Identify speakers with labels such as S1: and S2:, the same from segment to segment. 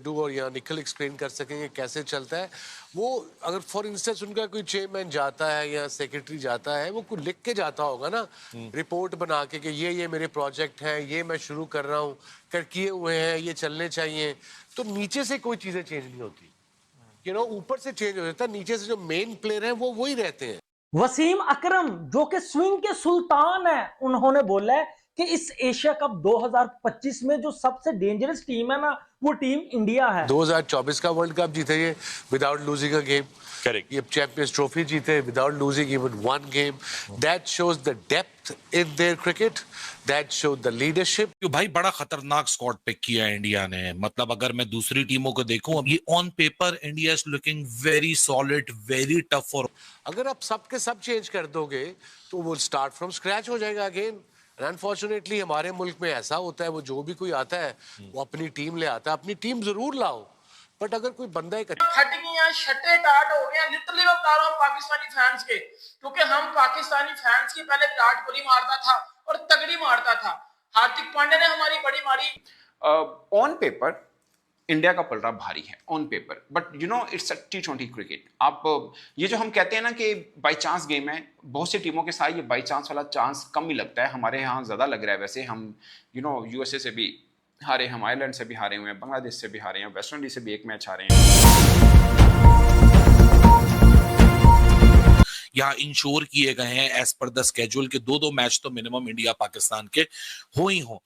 S1: गुड्डू और या निखिल एक्सप्लेन कर सकेंगे कैसे चलता है वो। अगर फॉर इंस्टेंस उनका कोई चेयरमैन जाता है या सेक्रेटरी जाता है, वो कुछ लिख के जाता होगा ना, रिपोर्ट बना के कि ये मेरे प्रोजेक्ट हैं, ये मैं शुरू कर रहा हूँ, कर किए हुए हैं, ये चलने चाहिए। तो नीचे से कोई चीजें चेंज नहीं होती, ऊपर से चेंज हो जाता है, नीचे से जो मेन प्लेयर हैं वो वही रहते हैं।
S2: वसीम अकरम जो कि स्विंग के सुल्तान है, उन्होंने बोला है कि इस एशिया कप 2025 में जो सबसे डेंजरस टीम है ना, वो टीम इंडिया है।
S1: 2024 का वर्ल्ड कप जीते ये without losing a game.
S3: Correct.
S1: ये चैंपियंस ट्रॉफी जीते without losing even one game. That shows the depth in their cricket, that shows the leadership.
S3: भाई बड़ा खतरनाक स्क्वाड पिक किया है इंडिया ने। मतलब अगर मैं दूसरी टीमों को देखूं, अब ये on paper India is looking very solid, very tough for.
S1: अगर आप सब के सब चेंज कर दोगे तो वो स्टार्ट फ्रॉम स्क्रैच हो जाएगा अगेन। अनफॉर्चुनेटली हमारे मुल्क में ऐसा होता है, वो जो भी कोई आता है वो अपनी टीम ले आता है। अपनी टीम जरूर लाओ, बट अगर कोई बंदा एक
S4: फट गई हैं, शटे टाट हो गए हैं, लिटरली मैं बता रहा हूँ पाकिस्तानी फैंस के, क्योंकि हम पाकिस्तानी फैंस की पहले विराट कोहली मारता था और तगड़ी मारता था, हार्दिक पांड्या ने हमारी बड़ी मारी।
S5: ऑन पेपर इंडिया का पलड़ा भारी है on paper, but you know it's a T20 cricket. आप ये जो हम कहते हैं ना कि बाई चांस गेम है, बहुत सी टीमों के साथ ये बाई चांस वाला चांस कम ही लगता है, हमारे यहाँ ज़्यादा लग रहा है। वैसे हम USA से भी हारे, हम आयरलैंड से भी हारे हुए हैं, बांग्लादेश से भी हारे हैं, वेस्ट इंडीज से भी एक मैच हारे हैं।
S3: यहाँ इंश्योर किए गए हैं एज पर द स्केड्यूल के 2-2 मैच तो मिनिमम इंडिया पाकिस्तान के हो ही हो।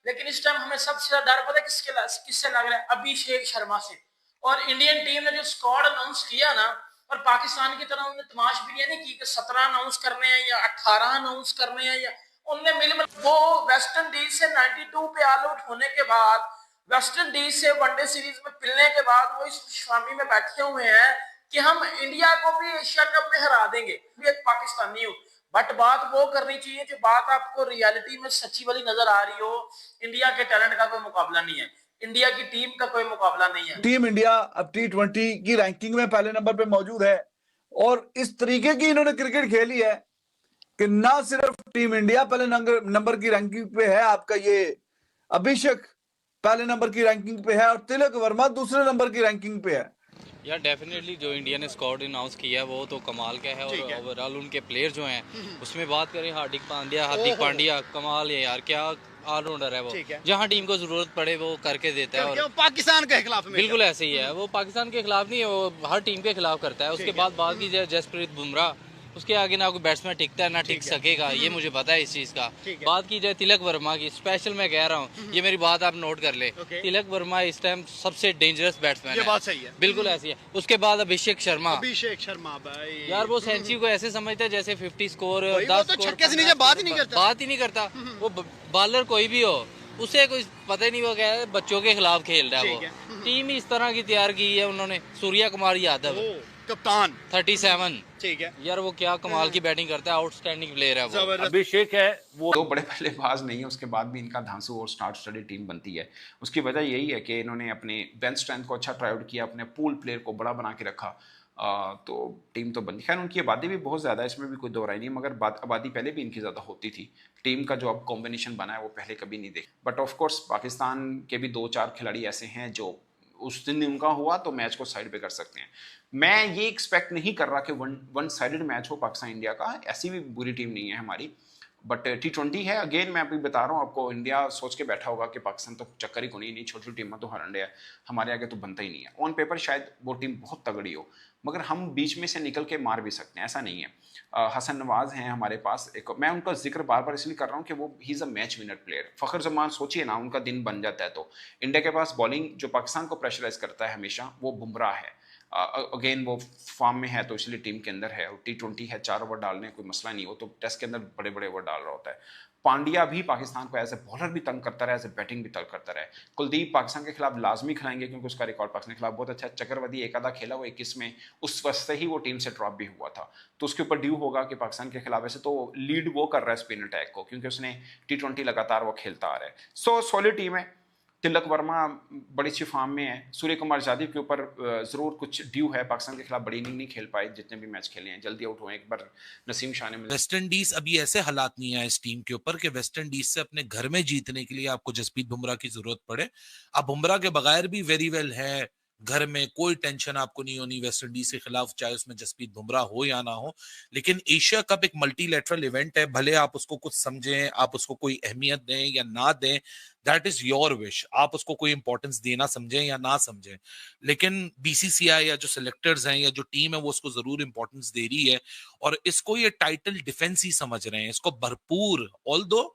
S4: लेकिन इस टाइम हमें सबसे ज्यादा डर पता है किससे लग रहा है? अभिषेक शर्मा से। और इंडियन टीम ने जो स्क्वाड अनाउंस किया ना, और पाकिस्तान की तरह उन्होंने तमाशबीनी नहीं की कि 17 अनाउंस करने हैं या 18 अनाउंस करने हैं, या उनने मिल वो वेस्ट इंडीज से 92 पे ऑल आउट होने के बाद, वेस्ट इंडीज से वनडे सीरीज में पिलने के बाद वो इस खुशफहमी में बैठे हुए हैं कि हम इंडिया को भी एशिया कप में हरा देंगे। भी एक पाकिस्तानी हूँ, बट बात वो करनी चाहिए जो बात आपको रियलिटी में सच्ची वाली नजर आ रही हो। इंडिया के टैलेंट का कोई मुकाबला नहीं है, इंडिया की टीम का कोई मुकाबला नहीं है।
S6: टीम इंडिया अब T20 की रैंकिंग में पहले नंबर पे मौजूद है, और इस तरीके की इन्होंने क्रिकेट खेली है कि ना सिर्फ टीम इंडिया पहले नंबर की रैंकिंग पे है, आपका ये अभिषेक पहले नंबर की रैंकिंग पे है और तिलक वर्मा दूसरे नंबर की रैंकिंग पे है।
S7: यार डेफिनेटली जो इंडिया ने स्क्वाड अनाउंस किया है वो तो कमाल का है, और ओवरऑल उनके प्लेयर जो हैं उसमें बात करें हार्दिक पांड्या कमाल है यार, क्या ऑलराउंडर है वो। जहाँ टीम को जरूरत पड़े वो करके देता है, और
S8: पाकिस्तान के खिलाफ
S7: बिल्कुल ऐसे ही है। वो पाकिस्तान के खिलाफ नहीं है, वो हर टीम के खिलाफ करता है। उसके बाद बात की जाए जसप्रीत बुमराह, उसके आगे ना कोई बैट्समैन टिकता है ना टिक सकेगा, ये मुझे पता है इस चीज का। बात की जाए तिलक वर्मा की, स्पेशल मैं कह रहा हूँ, ये मेरी बात आप नोट कर ले, तिलक वर्मा इस टाइम सबसे डेंजरस बैट्समैन है।
S8: बात सही है,
S7: बिल्कुल ऐसी है। उसके बाद अभिषेक शर्मा
S8: भाई
S7: यार, वो सेंचुरी को ऐसे समझता है जैसे 50 स्कोर, 10
S8: तो छक्के से नीचे बात ही नहीं करता।
S7: वो बॉलर कोई भी हो, उसे कोई पता ही नहीं, वो क्या है, बच्चों के खिलाफ खेल रहा है। वो टीम ही इस तरह की तैयार की है उन्होंने। सूर्या कुमार यादव
S8: कप्तान
S7: 37,
S8: ठीक है
S7: यार वो क्या कमाल की बैटिंग करता है, आउटस्टैंडिंग प्लेयर है वो।
S5: अभिषेक है वो दो बड़े बल्लेबाज नहीं है, उसके बाद भी इनका धांसू और स्टार स्टडी टीम बनती है। उसकी वजह यही है कि इन्होंने अपने बेंच स्ट्रेंथ को अच्छा ट्राई आउट किया, अपने पूल प्लेयर को बड़ा बना के रखा, तो टीम तो बनती। खैर उनकी आबादी भी बहुत ज़्यादा है, इसमें भी कोई दो राय नहीं, मगर आबादी पहले भी इनकी ज़्यादा होती थी। टीम का जो अब कॉम्बिनेशन बना है वो पहले कभी नहीं देखा। बट ऑफ कोर्स पाकिस्तान के भी 2-4 खिलाड़ी ऐसे हैं जो उस दिन उनका हुआ तो मैच को साइड पे कर सकते हैं। मैं ये एक्सपेक्ट नहीं कर रहा कि वन साइडेड मैच हो पाकिस्तान इंडिया का, ऐसी भी बुरी टीम नहीं है हमारी। बट T20 है, अगेन मैं अभी बता रहा हूँ आपको, इंडिया सोच के बैठा होगा कि पाकिस्तान तो चक्कर ही को नहीं, छोटी छोटी टीम तो हरंडे है, हमारे आगे तो बनता ही नहीं है। ऑन पेपर शायद वो टीम बहुत तगड़ी हो, मगर हम बीच में से निकल के मार भी सकते हैं, ऐसा नहीं है। हसन नवाज हैं हमारे पास एक, मैं उनका जिक्र बार बार इसलिए कर रहा हूँ कि वो he is a match winner player. Fakhar Zaman सोचिए ना, उनका दिन बन जाता है तो। इंडिया के पास बॉलिंग जो पाकिस्तान को प्रेशराइज करता है हमेशा, वो बुमराह है। अगेन वो फॉर्म में है तो इसलिए टीम के अंदर है। T20 है, 4 ओवर डालने कोई मसला नहीं, हो तो टेस्ट के अंदर बड़े बड़े ओवर डाल रहा होता है। पांड्या भी पाकिस्तान को एज ए बॉलर भी तंग करता रहा, एज ए बैटिंग भी तंग करता रहा। कुलदीप पाकिस्तान के खिलाफ लाजमी खिलाएंगे क्योंकि उसका रिकॉर्ड पाकिस्तान के खिलाफ बहुत अच्छा है। चक्रवर्ती एक आधा खेला वो 21 में, उस वजह से ही वो टीम से ड्रॉप भी हुआ था, तो उसके ऊपर ड्यू होगा कि पाकिस्तान के खिलाफ ऐसे तो लीड वो कर रहा है स्पिन अटैक को, क्योंकि उसने T20 लगातार वो खेलता आ रहा है। सो सॉलिड टीम है। तिलक वर्मा बड़ी अच्छी फॉर्म में है। सूर्य कुमार यादव के ऊपर ज़रूर कुछ ड्यू है, पाकिस्तान के खिलाफ बड़ी इनिंग नहीं खेल पाए, जितने भी मैच खेले हैं जल्दी आउट हुए। एक बार नसीम शाह ने
S3: वेस्ट इंडीज अभी ऐसे हालात नहीं है इस टीम के ऊपर कि वेस्ट इंडीज से अपने घर में जीतने के लिए आपको जसप्रीत बुमराह की जरूरत पड़े। अब बुमराह के बगैर भी वेरी वेल है, घर में कोई टेंशन आपको नहीं होनी वेस्ट इंडीज के खिलाफ, चाहे उसमें जसप्रीत बुमराह हो या ना हो। लेकिन एशिया कप एक मल्टीलैटरल इवेंट है, भले आप उसको कुछ समझें, आप उसको कोई अहमियत दें या ना दें, दैट इज योर विश, आप उसको कोई इंपॉर्टेंस देना समझें या ना समझें। लेकिन बीसीसीआई या जो सिलेक्टर्स हैं या जो टीम है वो उसको जरूर इंपॉर्टेंस दे रही है, और इसको ये टाइटल डिफेंस ही समझ रहे हैं, इसको भरपूर। ऑल्दो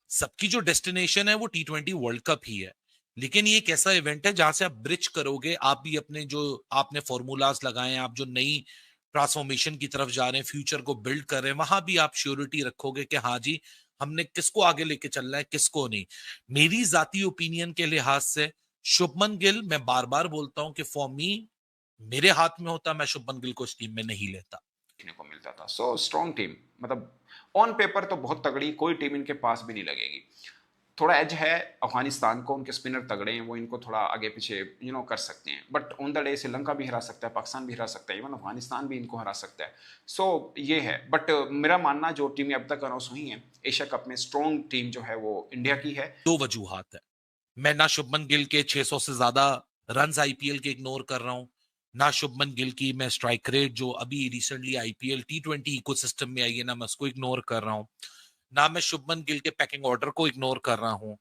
S3: सबकी जो डेस्टिनेशन है वो T20 वर्ल्ड कप ही है, लेकिन ये एक ऐसा इवेंट है जहां से आप ब्रिज करोगे, आप भी अपने जो आपने फॉर्मूलाज लगाए हैं, आप जो नई ट्रांसफॉर्मेशन की तरफ जा रहे हैं, फ्यूचर को बिल्ड कर रहे हैं, वहां भी आप श्योरिटी रखोगे कि हाँ जी हमने किसको आगे लेके चलना है किसको नहीं। मेरी जाती ओपिनियन के लिहाज से शुभमन गिल, मैं बार बार बोलता हूं कि फॉर मी, मेरे हाथ में होता मैं शुभमन गिल को इस टीम में नहीं लेता।
S5: देखने को मिलता था। सो स्ट्रॉन्ग टीम, मतलब ऑन पेपर तो बहुत तगड़ी, कोई टीम इनके पास भी नहीं लगेगी। थोड़ा एज है अफगानिस्तान को, उनके स्पिनर तगड़े हैं, वो इनको थोड़ा आगे पीछे कर सकते हैं, but on the day Sri Lanka भी हरा सकता है, पाकिस्तान भी हरा सकता है, इवन अफगानिस्तान भी इनको हरा सकता है। सो ये है, बट मेरा मानना जो टीमें अब तक अनाउंस हुई हैं एशिया कप में, स्ट्रॉन्ग टीम जो है वो इंडिया की है।
S3: दो वजूहात है, मैं ना शुभमन गिल के 600 से ज्यादा रन आईपीएल के इग्नोर कर रहा हूं, ना शुभमन गिल की मैं स्ट्राइक रेट जो अभी रिसेंटली आईपीएल T20 इकोसिस्टम में आई है ना मैं उसको इग्नोर कर रहा हूं, ना मैं शुभमन गिल के पैकिंग ऑर्डर को इग्नोर कर रहा हूं,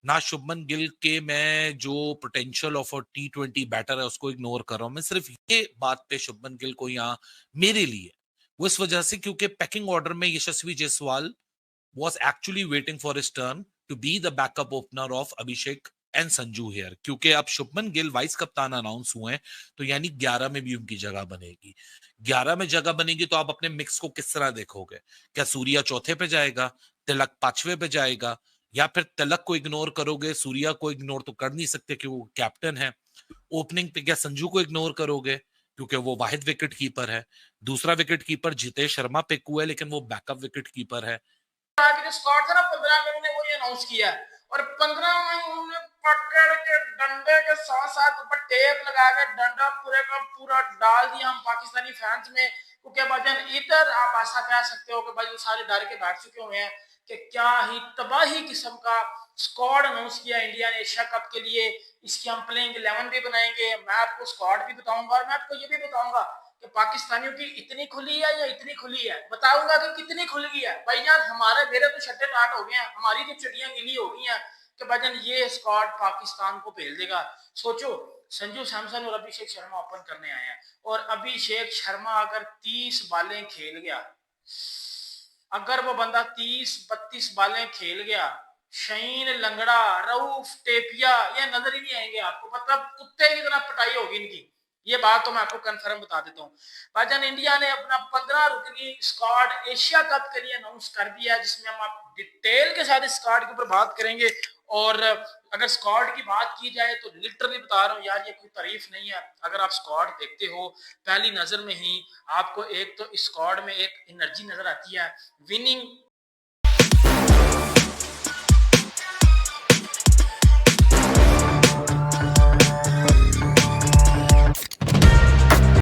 S3: ना शुभमन गिल के मैं जो पोटेंशियल ऑफ T20 बैटर है उसको इग्नोर कर रहा हूं। मैं सिर्फ ये बात पे शुभमन गिल को यहाँ मेरे लिए वो इस वजह से क्योंकि पैकिंग ऑर्डर में यशस्वी Jaiswal was actually waiting for his turn to be the backup opener of Abhishek and Sanju here, क्योंकि अब शुभमन गिल वाइस कप्तान अनाउंस हुए हैं, तो यानी 11 में भी उनकी जगह बनेगी। 11 में जगह बनेगी तो आप अपने मिक्स को किस तरह देखोगे? क्या सूर्या चौथे पे जाएगा, तिलक पांचवे पे जाएगा, या फिर तिलक को इग्नोर करोगे? सूर्या को इग्नोर तो कर नहीं सकते कि वो कैप्टन है। ओपनिंग पे क्या संजू को इग्नोर करोगे क्योंकि वो वाहिद विकेट कीपर है? दूसरा विकेट कीपर जितेश शर्मा पिकू है, लेकिन वो बैकअप विकेट कीपर है।
S4: जो स्क्वाड था ना 15 में उन्होंने वही अनाउंस किया है, और 15 में उन्होंने पकड़ के डंडे के साथ साथ ऊपर टेप लगा के डंडा पूरे का पूरा डाल दिया हम पाकिस्तानी फैंस में, क्योंकि भाईजान इधर आप ऐसा कह सकते हो कि भाई वो सारे डर के बैठ चुके हुए हैं कि क्या ही तबाही किस्म का स्क्वाड अनाउंस किया इंडिया ने एशिया कप के लिए। इसकी हम प्लेइंग 11 भी बनाएंगे, मैं आपको स्क्वाड भी बताऊंगा, और मैं आपको ये भी बताऊंगा कि पाकिस्तानियों की इतनी खुली है या इतनी खुली है, बताऊंगा कि कितनी खुल गई है भाईजान। हमारे मेरे तो छट्टे टाट हो गए हैं, हमारी तो चिड़ियां गिली हो गई हैं कि भाईजान ये स्क्वाड पाकिस्तान को भेज देगा। सोचो संजू सैमसन और अभिषेक शर्मा ओपन करने आए हैं, और अभिषेक शर्मा अगर 30 बालें खेल गया, अगर वो बंदा 30-32 बालें खेल गया, शहीन लंगड़ा, रऊफ, टेपिया, ये नजर ही नहीं आएंगे आपको, मतलब कुत्ते की तरह पिटाई होगी इनकी। ये बात तो मैं आपको कंफर्म बता देता हूँ भाईजान। इंडिया ने अपना 15 रुकनी स्क्वाड एशिया कप के लिए अनाउंस कर दिया, जिसमें हम आप डिटेल के साथ इस स्क्वाड के ऊपर बात करेंगे। और अगर स्क्वाड की बात की जाए तो लिटरली बता रहा हूँ यार, ये कोई तारीफ नहीं है। अगर आप स्क्वाड देखते हो पहली नजर में ही आपको एक तो इस स्क्वाड में एक एनर्जी नजर आती है, विनिंग